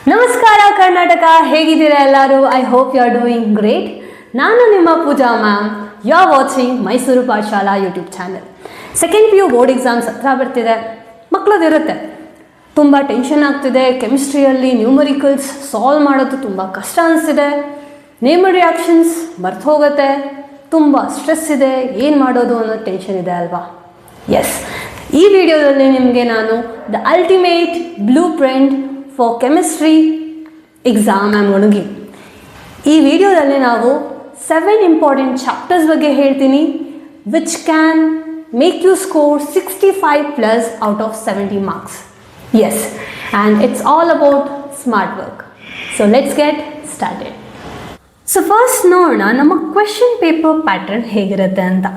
ನಮಸ್ಕಾರ ಕರ್ನಾಟಕ, ಹೇಗಿದ್ದೀರಾ ಎಲ್ಲರೂ? I hope you are doing great. ನಾನು ನಿಮ್ಮ Pooja ma'am. You are watching Mysuru Pathashala YouTube channel. Second PU board exams ಹತ್ರ ಬರ್ತಿದೆ. ಮಕ್ಕಳದಿರುತ್ತೆ, ತುಂಬ ಟೆನ್ಷನ್ ಆಗ್ತಿದೆ. ಕೆಮಿಸ್ಟ್ರಿಯಲ್ಲಿ ನ್ಯೂಮರಿಕಲ್ಸ್ ಸಾಲ್ವ್ ಮಾಡೋದು ತುಂಬ ಕಷ್ಟ ಅನಿಸ್ತಿದೆ. ನೇಮ್ ರಿಯಾಕ್ಷನ್ಸ್ ಮರ್ತು ಹೋಗುತ್ತೆ. ತುಂಬ ಸ್ಟ್ರೆಸ್ ಇದೆ. ಏನು ಮಾಡೋದು ಅನ್ನೋ ಟೆನ್ಷನ್ ಇದೆ ಅಲ್ವಾ? ಎಸ್, ಈ ವಿಡಿಯೋದಲ್ಲಿ ನಿಮಗೆ ನಾನು the ultimate blueprint for chemistry exam I am gonna give. ಈ ವಿಡಿಯೋದಲ್ಲಿ ನಾವು 7 ಇಂಪಾರ್ಟೆಂಟ್ ಚಾಪ್ಟರ್ಸ್ ಬಗ್ಗೆ ಹೇಳ್ತೀನಿ, which can make you score 65+ out of 70 marks. Yes, and it's all about smart work. So let's get started. So first ನೋಡೋಣ ನಮ್ಮ question paper pattern ಹೇಗಿರುತ್ತೆ ಅಂತ,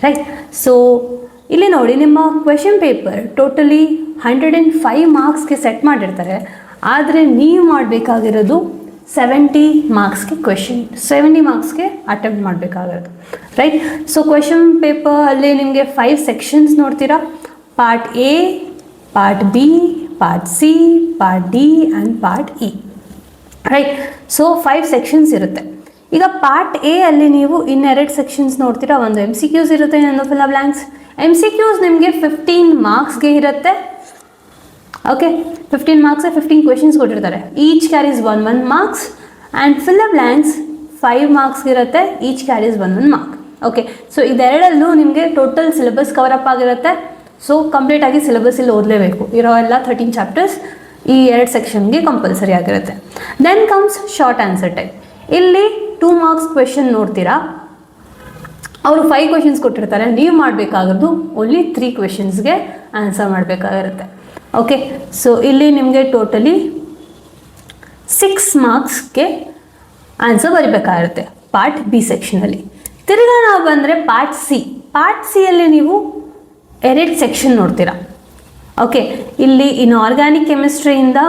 right? So ಇಲ್ಲಿ ನೋಡಿ, ನಿಮ್ಮ ಕ್ವೆಶನ್ ಪೇಪರ್ ಟೋಟಲಿ 105 ಮಾರ್ಕ್ಸ್ಗೆ ಸೆಟ್ ಮಾಡಿರ್ತಾರೆ. ಆದರೆ ನೀವು ಮಾಡಬೇಕಾಗಿರೋದು 70 ಮಾರ್ಕ್ಸ್ಗೆ ಕ್ವೆಶನ್, 70 ಮಾರ್ಕ್ಸ್ಗೆ ಅಟೆಂಪ್ಟ್ ಮಾಡಬೇಕಾಗಿರೋದು, ರೈಟ್? ಸೊ ಕ್ವೆಶನ್ ಪೇಪರಲ್ಲಿ ನಿಮಗೆ 5 ಸೆಕ್ಷನ್ಸ್ ನೋಡ್ತೀರಾ. Part A, part B, part C, part D and part E, right? So 5 sections ಇರುತ್ತೆ. ಈಗ ಪಾರ್ಟ್ A ಅಲ್ಲಿ ನೀವು ಇನ್ನೆರಡು ಸೆಕ್ಷನ್ಸ್ ನೋಡ್ತೀರಾ. ಒಂದು MCQs ಇರುತ್ತೆ, ಇನ್ನೊಂದು ಫಿಲ್ ಬ್ಲ್ಯಾಂಕ್ಸ್. MCQs ನಿಮಗೆ 15 ಮಾರ್ಕ್ಸ್ಗೆ ಇರುತ್ತೆ. ಓಕೆ, 15 ಮಾರ್ಕ್ಸ್, 15 ಕ್ವೆಶನ್ಸ್ ಕೊಟ್ಟಿರ್ತಾರೆ. Each carries 1 marks and fill blanks 5 ಮಾರ್ಕ್ಸ್ಗೆ ಇರುತ್ತೆ. Each carries 1 mark. Okay, so ಇದೆರಡಲ್ಲೂ ನಿಮಗೆ ಟೋಟಲ್ ಸಿಲೆಬಸ್ ಕವರಪ್ ಆಗಿರುತ್ತೆ. ಸೊ ಕಂಪ್ಲೀಟಾಗಿ ಸಿಲೆಬಸ್ ಇಲ್ಲಿ ಓದಲೇಬೇಕು. ಇರೋ ಎಲ್ಲ 13 ಚಾಪ್ಟರ್ಸ್ ಈ 2 ಸೆಕ್ಷನ್ಗೆ ಕಂಪಲ್ಸರಿ ಆಗಿರುತ್ತೆ. Then comes short answer type. ಇಲ್ಲಿ 2 ಮಾರ್ಕ್ಸ್ ಕ್ವೆಶನ್ ನೋಡ್ತೀರಾ. ಅವರು 5 ಕ್ವೆಶನ್ಸ್ ಕೊಟ್ಟಿರ್ತಾರೆ. ನೀವು ಮಾಡಬೇಕಾಗೋದು ಓನ್ಲಿ 3 ಕ್ವೆಶನ್ಸ್ಗೆ ಆನ್ಸರ್ ಮಾಡಬೇಕಾಗಿರುತ್ತೆ. ಓಕೆ, ಸೊ ಇಲ್ಲಿ ನಿಮಗೆ ಟೋಟಲಿ 6 ಮಾರ್ಕ್ಸ್ಗೆ ಆನ್ಸರ್ ಬರೀಬೇಕಾಗಿರುತ್ತೆ ಪಾರ್ಟ್ B ಸೆಕ್ಷನಲ್ಲಿ. ತಿರ್ಗಾ ನಾವು ಬಂದರೆ ಪಾರ್ಟ್ C. ಪಾರ್ಟ್ Cಯಲ್ಲಿ ನೀವು 2 ಸೆಕ್ಷನ್ ನೋಡ್ತೀರಾ. ಓಕೆ, ಇಲ್ಲಿ ಇನ್ಆರ್ಗ್ಯಾನಿಕ್ ಕೆಮಿಸ್ಟ್ರಿಯಿಂದ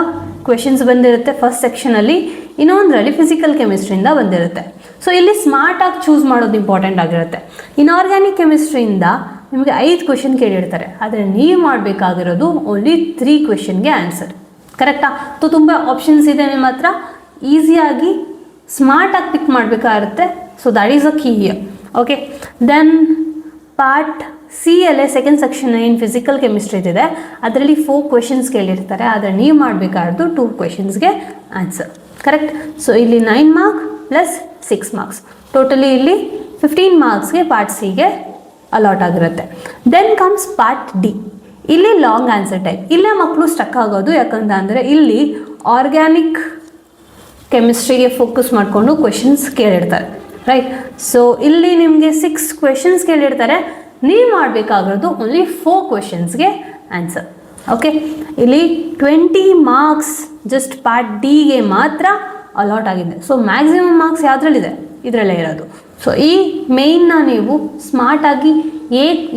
ಕ್ವೆಶನ್ಸ್ ಬಂದಿರುತ್ತೆ ಫಸ್ಟ್ ಸೆಕ್ಷನಲ್ಲಿ, ಇನ್ನೊಂದರಲ್ಲಿ ಫಿಸಿಕಲ್ ಕೆಮಿಸ್ಟ್ರಿಯಿಂದ ಬಂದಿರುತ್ತೆ. ಸೊ ಇಲ್ಲಿ ಸ್ಮಾರ್ಟಾಗಿ ಚೂಸ್ ಮಾಡೋದು ಇಂಪಾರ್ಟೆಂಟ್ ಆಗಿರುತ್ತೆ. ಇನ್ಆರ್ಗ್ಯಾನಿಕ್ ಕೆಮಿಸ್ಟ್ರಿಯಿಂದ ನಿಮಗೆ 5 ಕ್ವೆಶನ್ ಕೇಳಿರ್ತಾರೆ, ಆದರೆ ನೀವು ಮಾಡಬೇಕಾಗಿರೋದು ಓನ್ಲಿ 3 ಕ್ವೆಶನ್ಗೆ ಆನ್ಸರ್. ಕರೆಕ್ಟಾ? ತುಂಬ ಆಪ್ಷನ್ಸ್ ಇದೆ ನಿಮ್ಮ ಹತ್ರ, ಈಸಿಯಾಗಿ ಸ್ಮಾರ್ಟಾಗಿ ಪಿಕ್ ಮಾಡಬೇಕಾಗಿರುತ್ತೆ. So that is a key here. Okay, then part Cಯಲ್ಲೇ ಸೆಕೆಂಡ್ ಸೆಕ್ಷನ್ ಏನು ಫಿಸಿಕಲ್ ಕೆಮಿಸ್ಟ್ರಿ ಇದೆ, ಅದರಲ್ಲಿ 4 ಕ್ವೆಶನ್ಸ್ ಕೇಳಿರ್ತಾರೆ, ಆದರೆ ನೀವು ಮಾಡಬೇಕಾಗಿರೋದು 2 ಕ್ವೆಶನ್ಸ್ಗೆ ಆನ್ಸರ್. ಕರೆಕ್ಟ್? ಸೊ ಇಲ್ಲಿ 9 ಮಾರ್ಕ್ ಪ್ಲಸ್ 6 ಮಾರ್ಕ್ಸ್, ಟೋಟಲಿ ಇಲ್ಲಿ 15 ಮಾರ್ಕ್ಸ್ಗೆ ಪಾರ್ಟ್ Cಗೆ ಅಲಾಟ್ ಆಗಿರುತ್ತೆ. Then comes part D. ಇಲ್ಲಿ ಲಾಂಗ್ ಆನ್ಸರ್ ಟೈಪ್. ಇಲ್ಲೇ ಮಕ್ಕಳು ಸ್ಟಕ್ ಆಗೋದು, ಯಾಕಂತಂದರೆ ಇಲ್ಲಿ ಆರ್ಗ್ಯಾನಿಕ್ ಕೆಮಿಸ್ಟ್ರಿಗೆ ಫೋಕಸ್ ಮಾಡಿಕೊಂಡು ಕ್ವೆಶನ್ಸ್ ಕೇಳಿರ್ತಾರೆ, ರೈಟ್? ಸೊ ಇಲ್ಲಿ ನಿಮಗೆ 6 ಕ್ವೆಶನ್ಸ್ ಕೇಳಿರ್ತಾರೆ, ನೀವು ಮಾಡಬೇಕಾಗಿರೋದು ಓನ್ಲಿ 4 ಕ್ವೆಶನ್ಸ್ಗೆ ಆನ್ಸರ್. ಓಕೆ, ಇಲ್ಲಿ 20 ಮಾರ್ಕ್ಸ್ ಜಸ್ಟ್ ಪಾರ್ಟ್ Dಗೆ ಮಾತ್ರ ಅಲಾಟ್ ಆಗಿದೆ. ಸೊ ಮ್ಯಾಕ್ಸಿಮಮ್ ಮಾರ್ಕ್ಸ್ ಯಾವುದ್ರಲ್ಲಿದೆ? ಇದರಲ್ಲೇ ಇರೋದು. ಸೊ ಈ ಮೇಯ್ನ ನೀವು ಸ್ಮಾರ್ಟಾಗಿ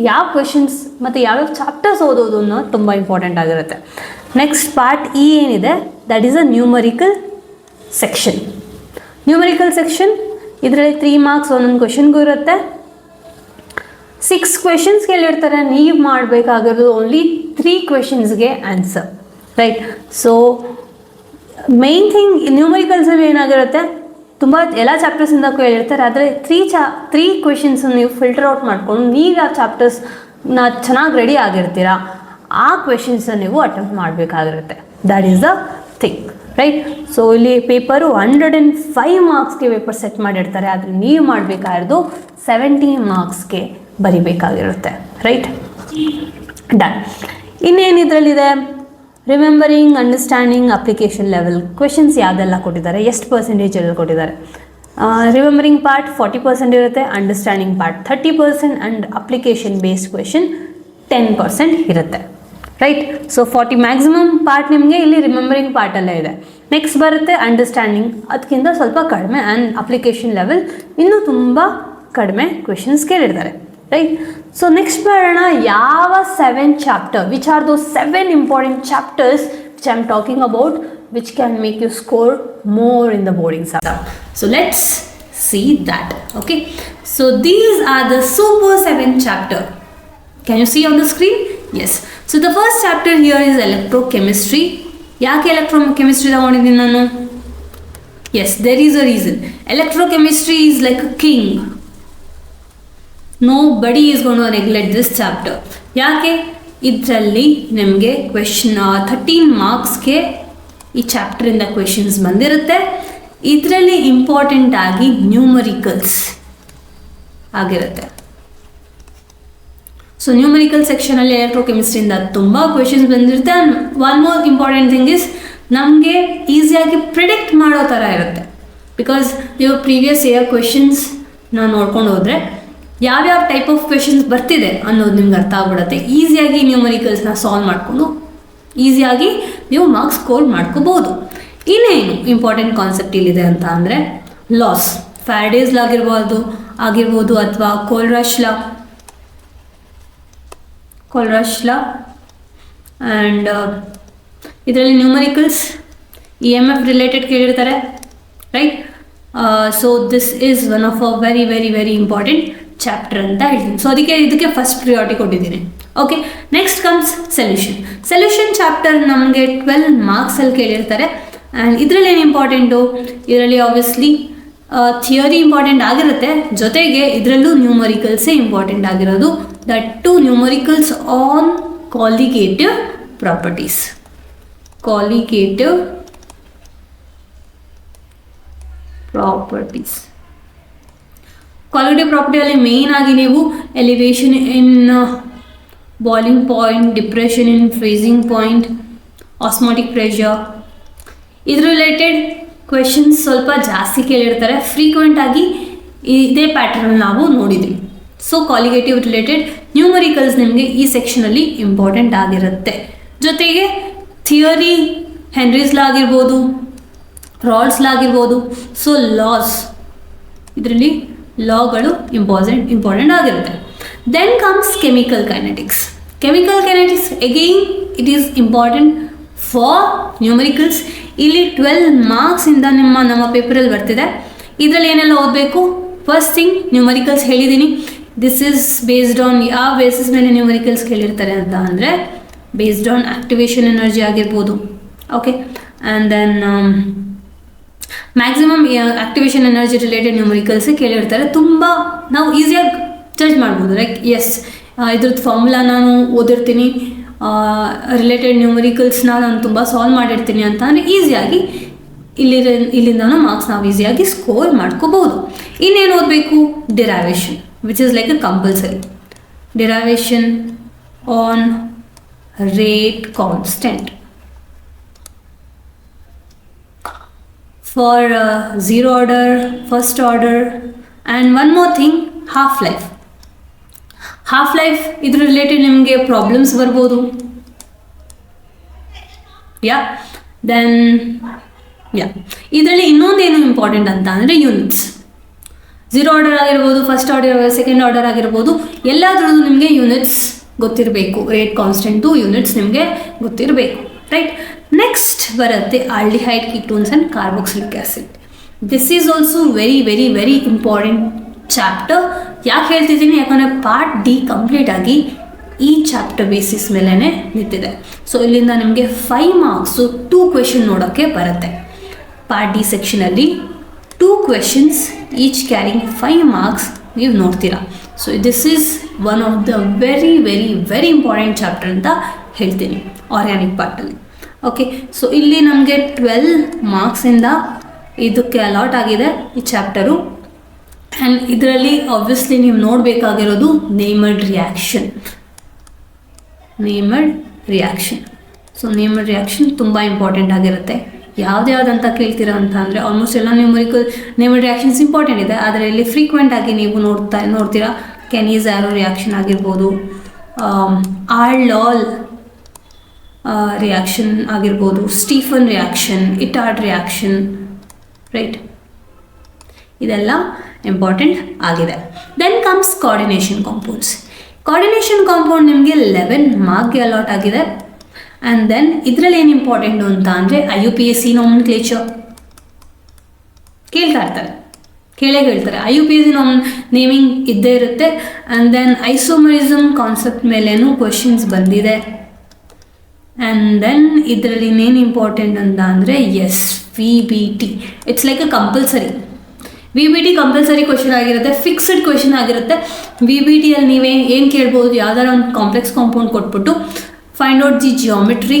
ಯಾವ ಕ್ವೆಶನ್ಸ್ ಮತ್ತು ಯಾವ್ಯಾವ ಚಾಪ್ಟರ್ಸ್ ಓದೋದು ಅನ್ನೋದು ತುಂಬ ಇಂಪಾರ್ಟೆಂಟ್ ಆಗಿರುತ್ತೆ. ನೆಕ್ಸ್ಟ್ ಪಾರ್ಟ್ E ಏನಿದೆ, that is a numerical section. Numerical section ಇದರಲ್ಲಿ 3 ಮಾರ್ಕ್ಸ್ ಒಂದೊಂದು ಕ್ವೆಶನ್ಗೂ ಇರುತ್ತೆ. 6 ಕ್ವೆಶನ್ಸ್ ಕೇಳಿರ್ತಾರೆ, ನೀವು ಮಾಡಬೇಕಾಗಿರೋದು ಓನ್ಲಿ 3 ಕ್ವೆಶನ್ಸ್ಗೆ answer, right? So main thing ನ್ಯೂಮರಿಕಲ್ಸಲ್ಲಿ ಏನಾಗಿರುತ್ತೆ, ತುಂಬ ಎಲ್ಲ ಚಾಪ್ಟರ್ಸಿಂದ ಕೇಳಿರ್ತಾರೆ, ಆದರೆ 3 ಕ್ವೆಶನ್ಸ್ ನೀವು ಫಿಲ್ಟರ್ ಔಟ್ ಮಾಡಿಕೊಂಡು ನೀವು ಯಾವ ಚಾಪ್ಟರ್ಸ್ನ ಚೆನ್ನಾಗಿ ರೆಡಿ ಆಗಿರ್ತೀರಾ ಆ ಕ್ವೆಶನ್ಸನ್ನು ನೀವು ಅಟೆಂಪ್ಟ್ ಮಾಡಬೇಕಾಗಿರುತ್ತೆ. That is the thing, right? So ಇಲ್ಲಿ ಪೇಪರು 105 ಮಾರ್ಕ್ಸ್ಗೆ ಪೇಪರ್ ಸೆಟ್ ಮಾಡಿರ್ತಾರೆ, ಆದರೆ ನೀವು ಮಾಡಬೇಕಾಗಿರೋದು 70 ಮಾರ್ಕ್ಸ್ಗೆ ಬರಿಬೇಕಾಗಿರುತ್ತೆ, ರೈಟ್? ಡನ್. ಇನ್ನೇನು ಇದರಲ್ಲಿದೆ, remembering, understanding, application level questions ಯಾವುದೆಲ್ಲ ಕೊಟ್ಟಿದ್ದಾರೆ, ಎಷ್ಟು ಪರ್ಸೆಂಟೇಜಲ್ಲಿ ಕೊಟ್ಟಿದ್ದಾರೆ. ರಿಮೆಂಬರಿಂಗ್ ಪಾರ್ಟ್ 40% ಇರುತ್ತೆ, understanding part 30% and application based question 10% ಇರುತ್ತೆ, ರೈಟ್? ಸೊ 40 ಮ್ಯಾಕ್ಸಿಮಮ್ ಪಾರ್ಟ್ ನಿಮಗೆ ಇಲ್ಲಿ ರಿಮೆಂಬರಿಂಗ್ ಪಾರ್ಟಲ್ಲೇ ಇದೆ. ನೆಕ್ಸ್ಟ್ ಬರುತ್ತೆ ಅಂಡರ್ಸ್ಟ್ಯಾಂಡಿಂಗ್, ಅದಕ್ಕಿಂತ ಸ್ವಲ್ಪ ಕಡಿಮೆ, ಆ್ಯಂಡ್ ಅಪ್ಲಿಕೇಶನ್ ಲೆವೆಲ್ ಇನ್ನೂ ತುಂಬ ಕಡಿಮೆ ಕ್ವೆಶನ್ಸ್ ಕೇಳಿರ್ತಾರೆ, ರೈಟ್? ಸೊ ನೆಕ್ಸ್ಟ್ ಬರೋಣ, ಯಾವ 7 chapter, which are those 7 important chapters which I am talking about, which can make you score more in the board exam. So let's see that. Okay, so these are the super 7 chapter. Can you see on the screen? Yes. So the first chapter here is electrochemistry. ಯಾಕೆ electrochemistry ತಗೊಂಡಿದ್ದೀನಿ ನಾನು? Yes, there is a reason. Electrochemistry is like a king. Nobody is going to neglect this chapter. ಯಾಕೆ? ಇದರಲ್ಲಿ ನಿಮಗೆ question 13 ಮಾರ್ಕ್ಸ್ಗೆ ಈ ಚಾಪ್ಟರಿಂದ questions ಬಂದಿರುತ್ತೆ. ಇದರಲ್ಲಿ important ಆಗಿ ನ್ಯೂಮರಿಕಲ್ಸ್ ಆಗಿರುತ್ತೆ. ಸೊ ನ್ಯೂಮರಿಕಲ್ ಸೆಕ್ಷನಲ್ಲಿ ಎಲೆಕ್ಟ್ರೋಕೆಮಿಸ್ಟ್ರಿಯಿಂದ ತುಂಬ ಕ್ವೆಶನ್ಸ್ ಬಂದಿರುತ್ತೆ. And one more important thing is ನಮಗೆ ಈಸಿಯಾಗಿ ಪ್ರಿಡಿಕ್ಟ್ ಮಾಡೋ ಥರ ಇರುತ್ತೆ. ಬಿಕಾಸ್ ನೀವು ಪ್ರೀವಿಯಸ್ ಇಯರ್ ಕ್ವೆಶನ್ಸ್ ನಾವು ನೋಡ್ಕೊಂಡು ಹೋದರೆ ಯಾವ್ಯಾವ ಟೈಪ್ ಆಫ್ ಕ್ವೆಶನ್ಸ್ ಬರ್ತಿದೆ ಅನ್ನೋದು ನಿಮ್ಗೆ ಅರ್ಥ ಆಗ್ಬಿಡುತ್ತೆ. ಈಸಿಯಾಗಿ ನ್ಯೂಮರಿಕಲ್ಸ್ನ ಸಾಲ್ವ್ ಮಾಡಿಕೊಂಡು ಈಸಿಯಾಗಿ ನೀವು ಮಾರ್ಕ್ಸ್ ಸ್ಕೋರ್ ಮಾಡ್ಕೋಬೋದು. ಇನ್ನೇನು ಇಂಪಾರ್ಟೆಂಟ್ ಕಾನ್ಸೆಪ್ಟ್ ಇಲ್ಲಿದೆ ಅಂತ ಅಂದರೆ ಲಾಸ್. ಫ್ಯಾರಡೇಸ್ ಲಾ ಆಗಿರ್ಬೋದು ಅಥವಾ ಕೋಲ್ರಶ್ ಲಾ ಆ್ಯಂಡ್ ಇದರಲ್ಲಿ ನ್ಯೂಮರಿಕಲ್ಸ್ EMF ರಿಲೇಟೆಡ್ ಕೇಳಿರ್ತಾರೆ, right? So this is one of a very very very important chapter ಅಂತ ಹೇಳ್ತೀನಿ. ಸೊ ಇದಕ್ಕೆ ಫಸ್ಟ್ ಪ್ರಿಯಾರಿಟಿ ಕೊಟ್ಟಿದ್ದೀನಿ. Okay, next comes solution chapter ನಮಗೆ 12 ಮಾರ್ಕ್ಸಲ್ಲಿ ಕೇಳಿರ್ತಾರೆ. ಆ್ಯಂಡ್ ಇದರಲ್ಲಿ ಏನು ಇಂಪಾರ್ಟೆಂಟು? ಇದರಲ್ಲಿ ಆಬ್ವಿಯಸ್ಲಿ ಥಿಯರಿ ಇಂಪಾರ್ಟೆಂಟ್ ಆಗಿರುತ್ತೆ, ಜೊತೆಗೆ ಇದರಲ್ಲೂ ನ್ಯೂಮರಿಕಲ್ಸೇ ಇಂಪಾರ್ಟೆಂಟ್ ಆಗಿರೋದು. That too numericals on colligative properties. Colligative ಪ್ರಾಪರ್ಟಿಯಲ್ಲಿ ಮೇನ್ ಆಗಿ ನೀವು elevation in boiling point, depression in freezing point, osmotic pressure, ಇದ್ರ ರಿಲೇಟೆಡ್ ಕ್ವೆಶನ್ಸ್ ಸ್ವಲ್ಪ ಜಾಸ್ತಿ ಕೇಳಿರ್ತಾರೆ. ಫ್ರೀಕ್ವೆಂಟ್ ಆಗಿ ಇದೇ ಪ್ಯಾಟರ್ನ್ ನಾವು ನೋಡಿದ್ವಿ. ಸೊ ಕಾಲಿಗೇಟಿವ್ ರಿಲೇಟೆಡ್ ನ್ಯೂಮರಿಕಲ್ಸ್ ನಿಮಗೆ ಈ ಸೆಕ್ಷನಲ್ಲಿ ಇಂಪಾರ್ಟೆಂಟ್ ಆಗಿರುತ್ತೆ. ಜೊತೆಗೆ ಥಿಯರಿ ಹೆನ್ರೀಸ್ ಲಾ ಆಗಿರ್ಬೋದು, ರಾಲ್ಸ್ ಲಾ ಆಗಿರ್ಬೋದು. ಸೊ ಲಾಸ್, ಇದರಲ್ಲಿ ಲಾಗಳು ಇಂಪಾರ್ಟೆಂಟ್ ಆಗಿರುತ್ತೆ. Then comes chemical kinetics. Again it is important for numericals. ಇಲ್ಲಿ 12 ಮಾರ್ಕ್ಸಿಂದ ನಮ್ಮ ಪೇಪರಲ್ಲಿ ಬರ್ತಿದೆ. ಇದರಲ್ಲಿ ಏನೆಲ್ಲ ಓದಬೇಕು? ಫಸ್ಟ್ ಥಿಂಗ್ ನ್ಯೂಮರಿಕಲ್ಸ್ ಹೇಳಿದ್ದೀನಿ. ದಿಸ್ ಈಸ್ ಬೇಸ್ಡ್ ಆನ್ ಯಾವ ಬೇಸಿಸ್ ಮೇಲೆ ನ್ಯೂಮರಿಕಲ್ಸ್ ಕೇಳಿರ್ತಾರೆ ಅಂತ ಅಂದರೆ ಬೇಸ್ಡ್ ಆನ್ ಆಕ್ಟಿವೇಶನ್ ಎನರ್ಜಿ ಆಗಿರ್ಬೋದು. Okay, and then maximum activation energy related ನ್ಯೂಮರಿಕಲ್ಸೇ ಕೇಳಿರ್ತಾರೆ. ತುಂಬ ನಾವು ಈಸಿಯಾಗಿ ಜಡ್ಜ್ ಮಾಡ್ಬೋದು. ಲೈಕ್ ಎಸ್, ಇದ್ರದ್ದು ಫಾರ್ಮುಲಾ ನಾನು ಓದಿರ್ತೀನಿ, ರಿಲೇಟೆಡ್ ನ್ಯೂಮರಿಕಲ್ಸ್ನ ನಾನು ತುಂಬ ಸಾಲ್ವ್ ಮಾಡಿರ್ತೀನಿ ಅಂತ ಅಂದರೆ ಈಸಿಯಾಗಿ ಇಲ್ಲಿಂದನೂ ಮಾರ್ಕ್ಸ್ ನಾವು ಈಸಿಯಾಗಿ ಸ್ಕೋರ್ ಮಾಡ್ಕೋಬೋದು. ಇನ್ನೇನು ಓದಬೇಕು? Derivation, which is like a compulsory. Derivation on rate constant for zero order, first order, and one more thing, half-life. ಇದ್ರ ರಿಲೇಟೆಡ್ ನಿಮಗೆ ಪ್ರಾಬ್ಲಮ್ಸ್ ಬರ್ಬೋದು. ಇದರಲ್ಲಿ ಇನ್ನೊಂದೇನು ಇಂಪಾರ್ಟೆಂಟ್ ಅಂತ ಅಂದರೆ ಯೂನಿಟ್ಸ್. ಝೀರೋ ಆರ್ಡರ್ ಆಗಿರ್ಬೋದು, ಫಸ್ಟ್ ಆರ್ಡರ್, ಸೆಕೆಂಡ್ ಆರ್ಡರ್ ಆಗಿರ್ಬೋದು, ಎಲ್ಲದ್ರದ್ದು ನಿಮಗೆ ಯೂನಿಟ್ಸ್ ಗೊತ್ತಿರಬೇಕು. ರೇಟ್ ಕಾನ್ಸ್ಟೆಂಟು ಯೂನಿಟ್ಸ್ ನಿಮಗೆ ಗೊತ್ತಿರಬೇಕು, ರೈಟ್? ನೆಕ್ಸ್ಟ್ ಬರುತ್ತೆ aldehyde, ketones and carboxylic acid. This is also very very very important chapter. ಯಾಕೆ ಹೇಳ್ತಿದ್ದೀನಿ? ಯಾಕಂದರೆ ಪಾರ್ಟ್ ಡಿ ಕಂಪ್ಲೀಟ್ ಆಗಿ ಈ ಚಾಪ್ಟರ್ ಬೇಸಿಸ್ ಮೇಲೇ ನಿಂತಿದೆ. ಸೊ ಇಲ್ಲಿಂದ ನಿಮಗೆ 5 ಮಾರ್ಕ್ಸು 2 ಕ್ವೆಶನ್ ನೋಡೋಕ್ಕೆ ಬರುತ್ತೆ. ಪಾರ್ಟ್ ಡಿ ಸೆಕ್ಷನಲ್ಲಿ 2 ಕ್ವೆಶನ್ಸ್ ಈಚ್ ಕ್ಯಾರಿಂಗ್ 5 ಮಾರ್ಕ್ಸ್ ನೀವು ನೋಡ್ತೀರಾ. So this is one of the very very very important chapter ಅಂತ ಹೇಳ್ತೀನಿ ಆರ್ಗ್ಯಾನಿಕ್ ಪಾರ್ಟಲ್ಲಿ. ಓಕೆ, ಸೊ ಇಲ್ಲಿ ನಮಗೆ 12 ಮಾರ್ಕ್ಸಿಂದ ಇದಕ್ಕೆ ಅಲಾಟ್ ಆಗಿದೆ ಈ ಚಾಪ್ಟರು. ಆ್ಯಂಡ್ ಇದರಲ್ಲಿ ಆಬ್ವಿಯಸ್ಲಿ ನೀವು ನೋಡಬೇಕಾಗಿರೋದು named reaction. So named reaction ತುಂಬ ಇಂಪಾರ್ಟೆಂಟ್ ಆಗಿರುತ್ತೆ. ಯಾವ್ದಂತ ಕೇಳ್ತೀರಾ ಅಂತ ಅಂದರೆ ಆಲ್ಮೋಸ್ಟ್ ಎಲ್ಲ ನೇಮಡ್ ರಿಯಾಕ್ಷನ್ಸ್ ಇಂಪಾರ್ಟೆಂಟ್ ಇದೆ. ಆದರೆ ಇಲ್ಲಿ ಫ್ರೀಕ್ವೆಂಟ್ ಆಗಿ ನೀವು ನೋಡ್ತೀರಾ ಕೆನೀಸ್ ಆ್ಯರೋ ರಿಯಾಕ್ಷನ್ ಆಗಿರ್ಬೋದು, ಆರ್ಲಾಲ್ ರಿಯಾಕ್ಷನ್ ಆಗಿರ್ಬೋದು, ಸ್ಟೀಫನ್ ರಿಯಾಕ್ಷನ್, ಇಟಾರ್ಡ್ ರಿಯಾಕ್ಷನ್, ರೈಟ್? ಇದೆಲ್ಲ ಇಂಪಾರ್ಟೆಂಟ್ ಆಗಿದೆ. ದೆನ್ ಕಮ್ಸ್ ಕೋಆರ್ಡಿನೇಷನ್ ಕಾಂಪೌಂಡ್ ನಿಮಗೆ 11 ಮಾರ್ಕ್ಗೆ ಅಲಾಟ್ ಆಗಿದೆ. ಆ್ಯಂಡ್ ದೆನ್ ಇದರಲ್ಲಿ ಏನು ಇಂಪಾರ್ಟೆಂಟು ಅಂತ ಅಂದರೆ IUPAC ನಾಮನ್ಕ್ಲೇಚರ್ ಕೇಳ್ತಾರೆ. IUPAC ನೇಮಿಂಗ್ ಇದ್ದೇ ಇರುತ್ತೆ. ಆ್ಯಂಡ್ ದೆನ್ ಐಸೋಮರಿಸಮ್ ಕಾನ್ಸೆಪ್ಟ್ ಮೇಲೇನೂ ಕ್ವೆಶನ್ಸ್ ಬಂದಿದೆ. ಆ್ಯಂಡ್ ದೆನ್ ಇದರಲ್ಲಿ ಇನ್ನೇನು ಇಂಪಾರ್ಟೆಂಟ್ ಅಂತ ಅಂದರೆ yes VBT. It's like a compulsory. VBT compulsory question ಆಗಿರುತ್ತೆ, ಫಿಕ್ಸ್ಡ್ ಕ್ವಶನ್ ಆಗಿರುತ್ತೆ. VBTಯಲ್ಲಿ ನೀವೇ ಏನು ಕೇಳ್ಬೋದು, ಯಾವ್ದಾರ ಒಂದು ಕಾಂಪ್ಲೆಕ್ಸ್ ಕಾಂಪೌಂಡ್ ಕೊಟ್ಬಿಟ್ಟು find out the geometry,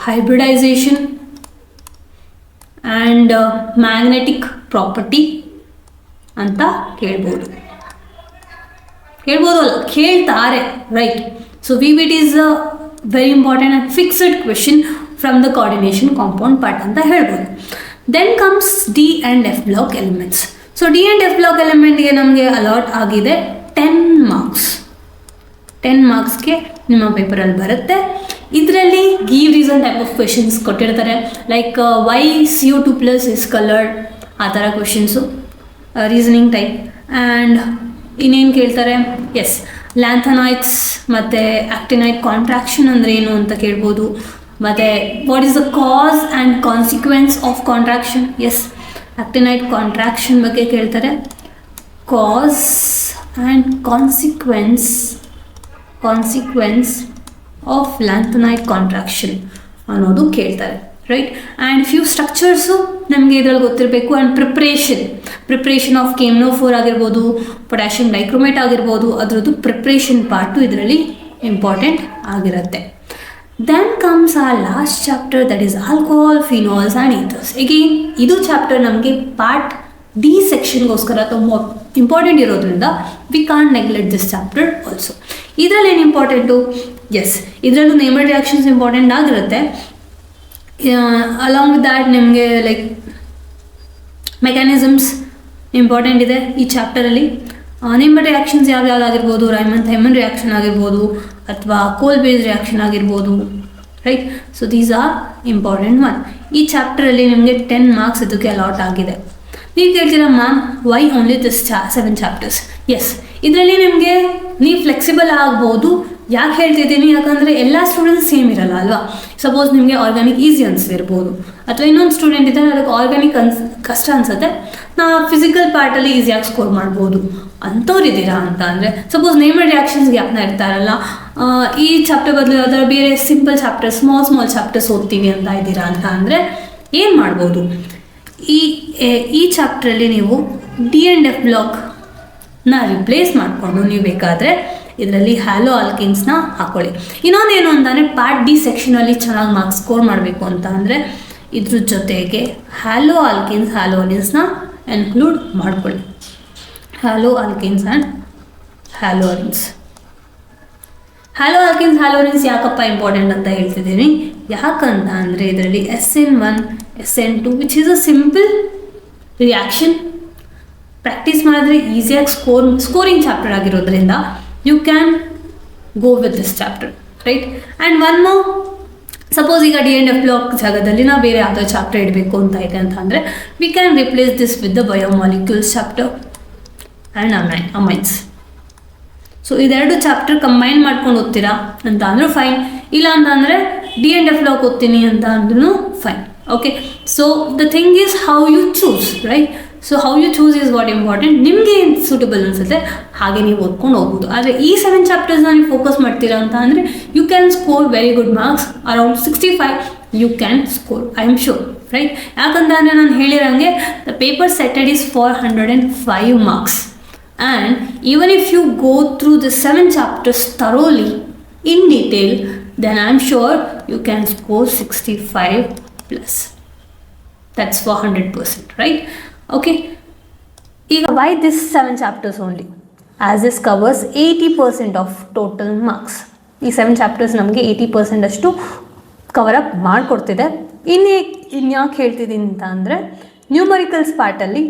hybridization and magnetic property ಅಂತ ಕೇಳ್ಬೋದು ಅಲ್ಲ, ಕೇಳ್ತಾರೆ, right. So VBT is a very important and fixed question from the coordination compound part ಅಂತ ಹೇಳ್ಬೋದು. Then comes D and F block elements. So D and F block ಎಲಿಮೆಂಟ್ಗೆ ನಮಗೆ allot ಆಗಿದೆ 10 marks. 10 ಮಾರ್ಕ್ಸ್ಗೆ ನಿಮ್ಮ ಪೇಪರಲ್ಲಿ ಬರುತ್ತೆ. ಇದರಲ್ಲಿ give reason type of questions ಕೊಟ್ಟಿರ್ತಾರೆ, like why CO2+ is coloured, ಆ ಥರ ಕ್ವೆಶನ್ಸು, ರೀಸನಿಂಗ್ ಟೈಪ್. ಆ್ಯಂಡ್ ಇನ್ನೇನು ಕೇಳ್ತಾರೆ, ಎಸ್ ಲ್ಯಾಂಥನಾಯ್ಡ್ಸ್ ಮತ್ತು ಆಕ್ಟಿನೈಡ್ ಕಾಂಟ್ರಾಕ್ಷನ್ ಅಂದರೆ ಏನು ಅಂತ ಕೇಳ್ಬೋದು. ಮತ್ತು what is the cause and consequence of contraction. Yes actinide contraction ಬಗ್ಗೆ ಕೇಳ್ತಾರೆ. Cause and consequence of lanthanide contraction ಅನ್ನೋದು ಕೇಳ್ತಾರೆ, ರೈಟ್. ಆ್ಯಂಡ್ ಫ್ಯೂ ಸ್ಟ್ರಕ್ಚರ್ಸು ನಮಗೆ ಇದರಲ್ಲಿ ಗೊತ್ತಿರಬೇಕು. ಆ್ಯಂಡ್ ಪ್ರಿಪ್ರೇಷನ್ ಆಫ್ KMnO4 ಆಗಿರ್ಬೋದು, ಪೊಟ್ಯಾಷಿಯಂ ಡೈಕ್ರೋಮೇಟ್ ಆಗಿರ್ಬೋದು, ಅದರದ್ದು ಪ್ರಿಪ್ರೇಷನ್ ಪಾರ್ಟು ಇದರಲ್ಲಿ ಇಂಪಾರ್ಟೆಂಟ್ ಆಗಿರುತ್ತೆ. Then comes a last chapter, that is alcohol, phenols and ethers. Again ಇದು ಚಾಪ್ಟರ್ ನಮಗೆ ಪಾರ್ಟ್ D ಸೆಕ್ಷನ್ಗೋಸ್ಕರ ತುಂಬ ಇಂಪಾರ್ಟೆಂಟ್ ಇರೋದ್ರಿಂದ we can't neglect this chapter also. ಇದರಲ್ಲಿ ಏನು ಇಂಪಾರ್ಟೆಂಟು, ಎಸ್ ಇದರಲ್ಲೂ ನೇಮಡ್ ರಿಯಾಕ್ಷನ್ಸ್ ಇಂಪಾರ್ಟೆಂಟ್ ಆಗಿರುತ್ತೆ. ಅಲಾಂಗ್ ವಿತ್ ದ್ಯಾಟ್ ನಿಮಗೆ ಲೈಕ್ ಮೆಕ್ಯಾನಿಸಮ್ಸ್ ಇಂಪಾರ್ಟೆಂಟ್ ಇದೆ ಈ ಚಾಪ್ಟರಲ್ಲಿ. ನೇಮಡ್ ರಿಯಾಕ್ಷನ್ಸ್ ಯಾವ್ಯಾವುದಾಗಿರ್ಬೋದು, ರೈಮನ್ ರಿಯಾಕ್ಷನ್ ಆಗಿರ್ಬೋದು, ಅಥವಾ ಕೋಲ್ ಬೇಸ್ ರಿಯಾಕ್ಷನ್ ಆಗಿರ್ಬೋದು, right. So these are important one. ಈ ಚಾಪ್ಟರಲ್ಲಿ ನಿಮಗೆ 10 ಮಾರ್ಕ್ಸ್ ಇದಕ್ಕೆ ಅಲಾಟ್ ಆಗಿದೆ. ನೀವು ಕೇಳ್ತೀರಾ ma'am why only this 7 chapters. Yes ಇದರಲ್ಲಿ ನಿಮಗೆ ನೀವು ಫ್ಲೆಕ್ಸಿಬಲ್ ಆಗ್ಬೋದು. ಯಾಕೆ ಹೇಳ್ತಿದ್ದೀನಿ, ಯಾಕಂದರೆ ಎಲ್ಲ ಸ್ಟೂಡೆಂಟ್ಸ್ ಸೇಮ್ ಇರಲ್ಲ ಅಲ್ವಾ. ಸಪೋಸ್ ನಿಮಗೆ ಆರ್ಗ್ಯಾನಿಕ್ ಈಸಿ ಅನಿಸ್ತಿರ್ಬೋದು, ಅಥವಾ ಇನ್ನೊಂದು ಸ್ಟೂಡೆಂಟ್ ಇದ್ದರೆ ಅದಕ್ಕೆ ಆರ್ಗ್ಯಾನಿಕ್ ಕಷ್ಟ ಅನಿಸುತ್ತೆ, ನಾವು ಫಿಸಿಕಲ್ ಪಾರ್ಟಲ್ಲಿ ಈಸಿಯಾಗಿ ಸ್ಕೋರ್ ಮಾಡ್ಬೋದು ಅಂಥವ್ರು ಇದ್ದೀರಾ ಅಂತ ಅಂದರೆ, ಸಪೋಸ್ ನೇಮಡ್ ರಿಯಾಕ್ಷನ್ಸ್ಗೆ ಯಾಕನ್ನ ಇರ್ತಾರಲ್ಲ, ಈ ಚಾಪ್ಟರ್ ಬದಲು ಅದರ ಬೇರೆ ಸಿಂಪಲ್ ಚಾಪ್ಟರ್, ಸ್ಮಾಲ್ ಚಾಪ್ಟರ್ಸ್ ಓದ್ತೀವಿ ಅಂತ ಇದ್ದೀರಾ ಅಂತ ಅಂದರೆ ಏನು ಮಾಡ್ಬೋದು, ಈ ಚಾಪ್ಟ್ರಲ್ಲಿ ನೀವು D and F ಬ್ಲಾಕ್ನ ರಿಪ್ಲೇಸ್ ಮಾಡಿಕೊಂಡು ನೀವು ಬೇಕಾದರೆ ಇದರಲ್ಲಿ ಹ್ಯಾಲೋ ಆಲ್ಕಿನ್ಸ್ನ ಹಾಕ್ಕೊಳ್ಳಿ. ಇನ್ನೊಂದೇನು ಅಂತಂದರೆ ಪಾರ್ಟ್ D ಸೆಕ್ಷನಲ್ಲಿ ಚೆನ್ನಾಗಿ ಮಾರ್ಕ್ಸ್ ಸ್ಕೋರ್ ಮಾಡಬೇಕು ಅಂತ ಅಂದರೆ ಇದ್ರ ಜೊತೆಗೆ ಹ್ಯಾಲೋ ಆಲ್ಕಿನ್ಸ್ನ ಇನ್ಕ್ಲೂಡ್ ಮಾಡ್ಕೊಳ್ಳಿ. ಹ್ಯಾಲೋ ಆಲ್ಕಿನ್ಸ್ ಆ್ಯಂಡ್ ಹ್ಯಾಲೋರಿನ್ಸ್ ಯಾಕಪ್ಪ ಇಂಪಾರ್ಟೆಂಟ್ ಅಂತ ಹೇಳ್ತಿದ್ದೀನಿ, ಯಾಕಂತ ಅಂದರೆ ಇದರಲ್ಲಿ SN1 SN2 which is a simple reaction. Practice ಮಾಡಿದ್ರೆ ಈಸಿಯಾಗಿ ಸ್ಕೋರಿಂಗ್ ಚಾಪ್ಟರ್ ಆಗಿರೋದ್ರಿಂದ you can go with this chapter, right. And one more, suppose ಈಗ D and F ಬ್ಲಾಕ್ ಜಾಗದಲ್ಲಿ ನಾವು ಬೇರೆ ಯಾವುದೋ ಚಾಪ್ಟರ್ ಇಡಬೇಕು ಅಂತ ಇದೆ ಅಂತ ಅಂದರೆ we can replace this with the biomolecules chapter and amines. So ಇದೆರಡು ಚಾಪ್ಟರ್ ಕಂಬೈನ್ ಮಾಡ್ಕೊಂಡು ಓದ್ತೀರಾ ಅಂತ ಅಂದರೂ ಫೈನ್, ಇಲ್ಲ ಅಂತಂದರೆ D and F ಬ್ಲಾಕ್ ಓದ್ತೀನಿ ಅಂತ ಅಂದ್ರೂ fine. Okay, so the thing is how you choose, right. So how you choose is what important. ನಿಮಗೆ ಏನು ಸೂಟಬಲ್ ಅನಿಸುತ್ತೆ ಹಾಗೆ ನೀವು ಓದ್ಕೊಂಡು ಹೋಗ್ಬೋದು. ಆದರೆ ಈ 7 ಚಾಪ್ಟರ್ಸ್ನ ನೀವು ಫೋಕಸ್ ಮಾಡ್ತೀರಾ ಅಂತ ಅಂದರೆ you can score very good marks, around 65 you can score, I am sure, right. ಯಾಕಂತಂದರೆ ನಾನು ಹೇಳಿರೋಂಗೆ the paper setted is 405 marks. And even if you go through the 7 chapters thoroughly in detail, then I'm sure you can score 65 plus. That's for 100%, right? Okay. Why this 7 chapters only? As this covers 80% of total marks. ಈ 7 chapters ನಮಗೆ 80% ಅಷ್ಟು cover up ಮಾಡಿಕೊಡ್ತಿದೆ. ಇನ್ಯಾಕೆ ಹೇಳ್ತಿದ್ದೀನಿ ಅಂತ ಅಂದರೆ numericals ಪಾರ್ಟಲ್ಲಿ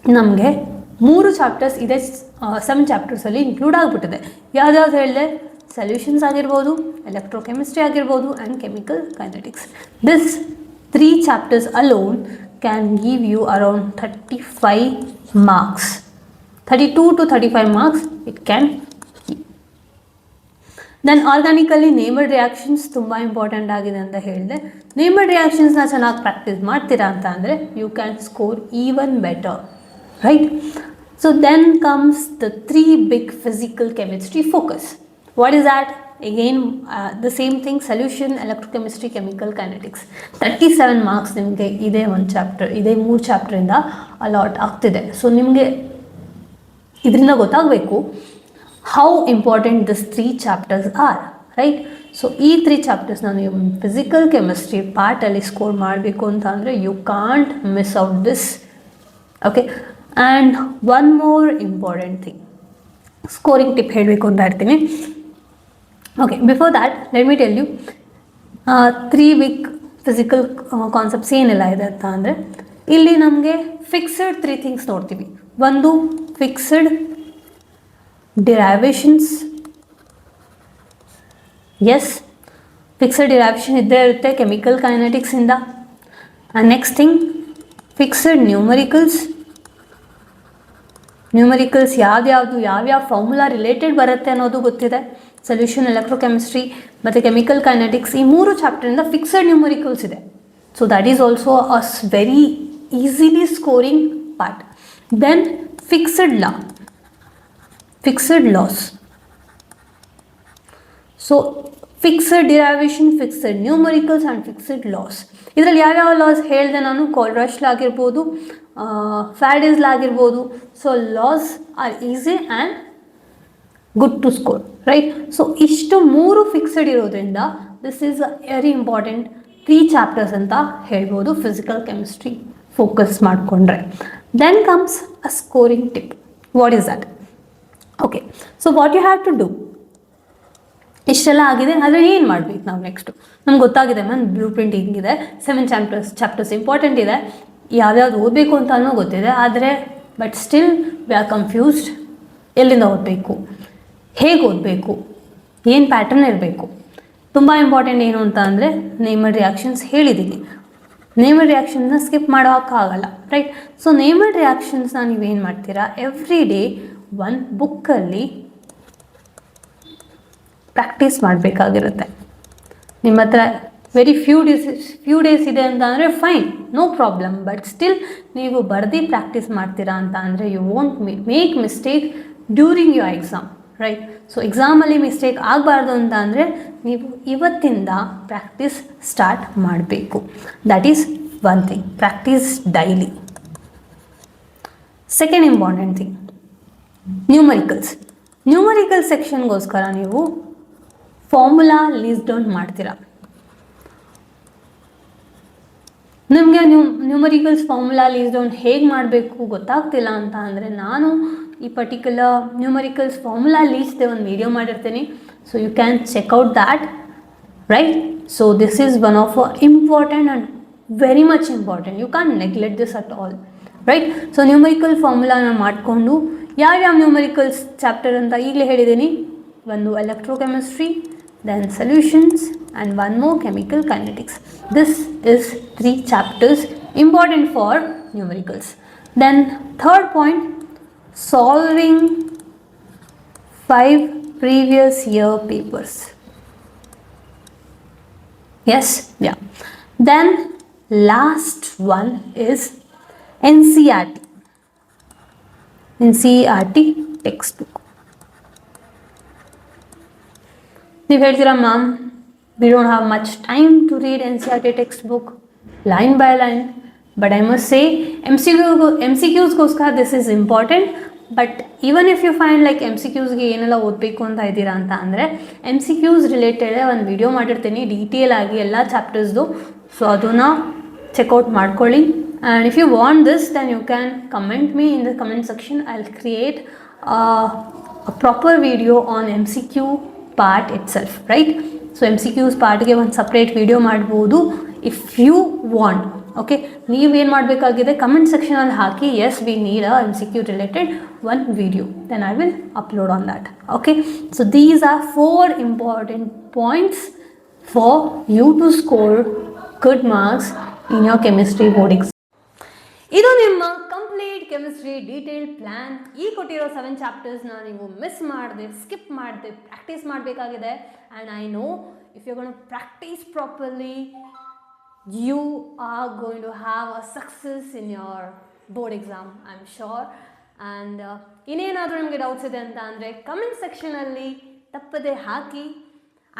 ನಮಗೆ 3 chapters ಇದೆ, 7 ಚಾಪ್ಟರ್ಸಲ್ಲಿ include ಆಗಿಬಿಟ್ಟಿದೆ. ಯಾವ್ದಾವ್ದು ಹೇಳಿದೆ, ಸೊಲ್ಯೂಷನ್ಸ್ ಆಗಿರ್ಬೋದು, ಎಲೆಕ್ಟ್ರೋಕೆಮಿಸ್ಟ್ರಿ ಆಗಿರ್ಬೋದು, and chemical kinetics. This 3 chapters alone can give you around 35 marks, 32 to 35 marks it can. Then ಆರ್ಗ್ಯಾನಿಕಲ್ಲಿ ನೇಮಡ್ ರಿಯಾಕ್ಷನ್ಸ್ ತುಂಬ ಇಂಪಾರ್ಟೆಂಟ್ ಆಗಿದೆ ಅಂತ ಹೇಳಿದೆ. ನೇಮಡ್ ರಿಯಾಕ್ಷನ್ಸ್ನ ಚೆನ್ನಾಗಿ ಪ್ರಾಕ್ಟೀಸ್ ಮಾಡ್ತೀರಾ ಅಂತ ಅಂದರೆ you can score even better, right? So then comes the 3 big physical chemistry focus. What is that? again the same thing, solution, electrochemistry, chemical kinetics. 37 marks ನಿಮಗೆ ಇದೇ ಒಂದು ಚಾಪ್ಟರ್, ಇದೇ 3 ಚಾಪ್ಟರಿಂದ ಅಲಾಟ್ ಆಗ್ತಿದೆ. ಸೊ ನಿಮಗೆ ಇದರಿಂದ ಗೊತ್ತಾಗಬೇಕು how important this 3 chapters are, right. So ಈ 3 ಚಾಪ್ಟರ್ಸ್ನ ನೀವು ಫಿಸಿಕಲ್ ಕೆಮಿಸ್ಟ್ರಿ ಪಾರ್ಟಲ್ಲಿ ಸ್ಕೋರ್ ಮಾಡಬೇಕು ಅಂತ ಅಂದರೆ you can't miss out this. Okay, and one more important thing, scoring tip ಹೇಳಬೇಕು ಅಂತ ಇರ್ತೀನಿ. Okay, before that let me tell you 3 weak physical concepts ಏನೆಲ್ಲ ಇದೆ ಅಂತ ಅಂದರೆ, ಇಲ್ಲಿ ನಮಗೆ ಫಿಕ್ಸಡ್ 3 ಥಿಂಗ್ಸ್ ನೋಡ್ತೀವಿ. ಒಂದು fixed derivations, yes fixed derivation ಇದ್ದೇ ಇರುತ್ತೆ ಕೆಮಿಕಲ್ ಕೈನೆಟಿಕ್ಸಿಂದ. And next thing fixed numericals. Numericals ಯಾವ್ಯಾವ ಫಾರ್ಮುಲಾ ರಿಲೇಟೆಡ್ ಬರುತ್ತೆ ಅನ್ನೋದು ಗೊತ್ತಿದೆ. ಸೊಲ್ಯೂಷನ್, ಎಲೆಕ್ಟ್ರೋಕೆಮಿಸ್ಟ್ರಿ ಮತ್ತು ಕೆಮಿಕಲ್ ಕೈನೆಟಿಕ್ಸ್, ಈ 3 ಚಾಪ್ಟರಿಂದ ಫಿಕ್ಸಡ್ ನ್ಯೂಮರಿಕಲ್ಸ್ ಇದೆ. So that is also a very easily scoring part. Then fixed law, fixed laws. So fixed derivation, fixed numericals and fixed laws. ಇದರಲ್ಲಿ ಯಾವ್ಯಾವ ಲಾಸ್ ಹೇಳಿದೆ ನಾನು? ಕಾಲ್ಡ್ರಾಶ್ ಲಾ ಆಗಿರ್ಬೋದು, ಫ್ಯಾರಡೇಸ್ ಲಾ ಆಗಿರ್ಬೋದು. So laws are easy and good to score, right. So ಇಷ್ಟು 3 fixed ಇರೋದ್ರಿಂದ this is a very important 3 chapters ಅಂತ ಹೇಳ್ಬೋದು ಫಿಸಿಕಲ್ ಕೆಮಿಸ್ಟ್ರಿ ಫೋಕಸ್ ಮಾಡಿಕೊಂಡ್ರೆ. Then comes a scoring tip. What is that? Okay, so what you have to do, ಇಷ್ಟೆಲ್ಲ ಆಗಿದೆ, ಆದರೆ ಏನು ಮಾಡಬೇಕು ನಾವು ನೆಕ್ಸ್ಟು? ನಮ್ಗೆ ಗೊತ್ತಾಗಿದೆ ಮ್ಯಾಮ್ ಬ್ಲೂ ಪ್ರಿಂಟ್ ಹಿಂಗಿದೆ, 7 ಚಾಪ್ಟರ್ಸ್ ಇಂಪಾರ್ಟೆಂಟ್ ಇದೆ, ಯಾವ್ಯಾವ್ದು ಓದಬೇಕು ಅಂತಲೂ ಗೊತ್ತಿದೆ, ಆದರೆ but still we are confused. ಎಲ್ಲಿಂದ ಓದಬೇಕು, ಹೇಗೆ ಓದಬೇಕು, ಏನು ಪ್ಯಾಟರ್ನ್ ಇರಬೇಕು? ತುಂಬ ಇಂಪಾರ್ಟೆಂಟ್ ಏನು ಅಂತ ಅಂದರೆ ನೇಮಡ್ ರಿಯಾಕ್ಷನ್ಸ್ ಹೇಳಿದ್ದೀನಿ. ನೇಮಡ್ ರಿಯಾಕ್ಷನ್ಸ್ನ ಸ್ಕಿಪ್ ಮಾಡೋಕ್ಕಾಗಲ್ಲ, ರೈಟ್. ಸೊ ನೇಮಡ್ ರಿಯಾಕ್ಷನ್ಸ್ನ ನೀವೇನು ಮಾಡ್ತೀರಾ, ಎವ್ರಿ ಡೇ ಒಂದು ಬುಕ್ಕಲ್ಲಿ ಪ್ರಾಕ್ಟೀಸ್ ಮಾಡಬೇಕಾಗಿರುತ್ತೆ. ನಿಮ್ಮ ಹತ್ರ ವೆರಿ ಫ್ಯೂ ಡೇಸ್ ಇದೆ ಅಂತ ಅಂದರೆ fine, no problem. But still ನೀವು ಬರ್ದು ಪ್ರಾಕ್ಟೀಸ್ ಮಾಡ್ತೀರಾ ಅಂತ ಅಂದರೆ you won't make mistake during your exam, right. So ಎಕ್ಸಾಮಲ್ಲಿ ಮಿಸ್ಟೇಕ್ ಆಗಬಾರ್ದು ಅಂತ ಅಂದರೆ ನೀವು ಇವತ್ತಿಂದ ಪ್ರಾಕ್ಟೀಸ್ ಸ್ಟಾರ್ಟ್ ಮಾಡಬೇಕು. That is one thing, practice daily. Second important thing, numerical ಸೆಕ್ಷನ್ಗೋಸ್ಕರ ನೀವು ಫಾರ್ಮುಲಾ ಲೀಸ್ಟ್ ಡೌನ್ ಮಾಡ್ತೀರಾ. ನಿಮಗೆ ನ್ಯೂಮರಿಕಲ್ಸ್ ಫಾರ್ಮುಲಾ ಲೀಸ್ಟ್ ಡೌನ್ ಹೇಗೆ ಮಾಡಬೇಕು ಗೊತ್ತಾಗ್ತಿಲ್ಲ ಅಂತ ಅಂದರೆ ನಾನು ಈ ಪರ್ಟಿಕ್ಯುಲರ್ ನ್ಯೂಮರಿಕಲ್ಸ್ ಫಾರ್ಮುಲಾ ಲೀಸ್ಟ್ ಒಂದು ವಿಡಿಯೋ ಮಾಡಿರ್ತೀನಿ. So you can check out that, right. So this is one of important and very much important. You can neglect this at all, right. So numerical ಫಾರ್ಮುಲಾನ ಮಾಡಿಕೊಂಡು ಯಾವ್ಯಾವ ನ್ಯೂಮರಿಕಲ್ಸ್ ಚಾಪ್ಟರ್ ಅಂತ ಈಗಲೇ ಹೇಳಿದ್ದೀನಿ. ಒಂದು electrochemistry, then solutions, and one more chemical kinetics. This is 3 chapters important for numericals. Then third point, solving 5 previous year papers. Yes, yeah. Then last one is NCERT textbook. ನೀವು ಹೇಳ್ತೀರಾ ma'am we don't have much time to read NCERT textbook line by line. But I must say MCQsಗೋಸ್ಕರ this is important. But even if you find like MCQsಗೆ ಏನೆಲ್ಲ ಓದಬೇಕು ಅಂತ ಇದ್ದೀರಾ ಅಂತ ಅಂದರೆ MCQs ರಿಲೇಟೆಡ್ ಒಂದು ವಿಡಿಯೋ ಮಾಡಿರ್ತೀನಿ ಡೀಟೇಲ್ ಆಗಿ ಎಲ್ಲ ಚಾಪ್ಟರ್ಸ್ದು. ಸೊ ಅದನ್ನು ಚೆಕ್ಔಟ್ ಮಾಡ್ಕೊಳ್ಳಿ. And if you want this then you can comment me in the comment section. I will create a proper video on MCQ part itself, right. So MCQs ಪಾರ್ಟ್ಗೆ ಒಂದು separate video ಮಾಡ್ಬೋದು if you want. Okay, ನೀವೇನು ಮಾಡಬೇಕಾಗಿದೆ comment ಸೆಕ್ಷನಲ್ಲಿ ಹಾಕಿ yes we need a MCQ related one video, then I will upload on that. Okay, so these are 4 important points for you to score good marks in your chemistry board exam. ಇದು ನಿಮ್ಮ complete chemistry detailed plan. ಈ ಕೊಟ್ಟಿರೋ 7 ಚಾಪ್ಟರ್ಸ್ನ ನೀವು miss ಮಾಡದೆ, skip ಮಾಡದೆ practice ಮಾಡಬೇಕಾಗಿದೆ. And I know if you gonna practice properly you are going to have a success in your board exam, I am sure. And ಇನ್ನೇನಾದರೂ ನಿಮಗೆ ಡೌಟ್ಸ್ ಇದೆ ಅಂತ ಅಂದರೆ ಕಮೆಂಟ್ ಸೆಕ್ಷನಲ್ಲಿ ತಪ್ಪದೆ ಹಾಕಿ.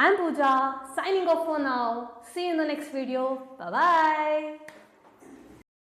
I'm Pooja, signing off for now. See you in the next video. Bye-bye.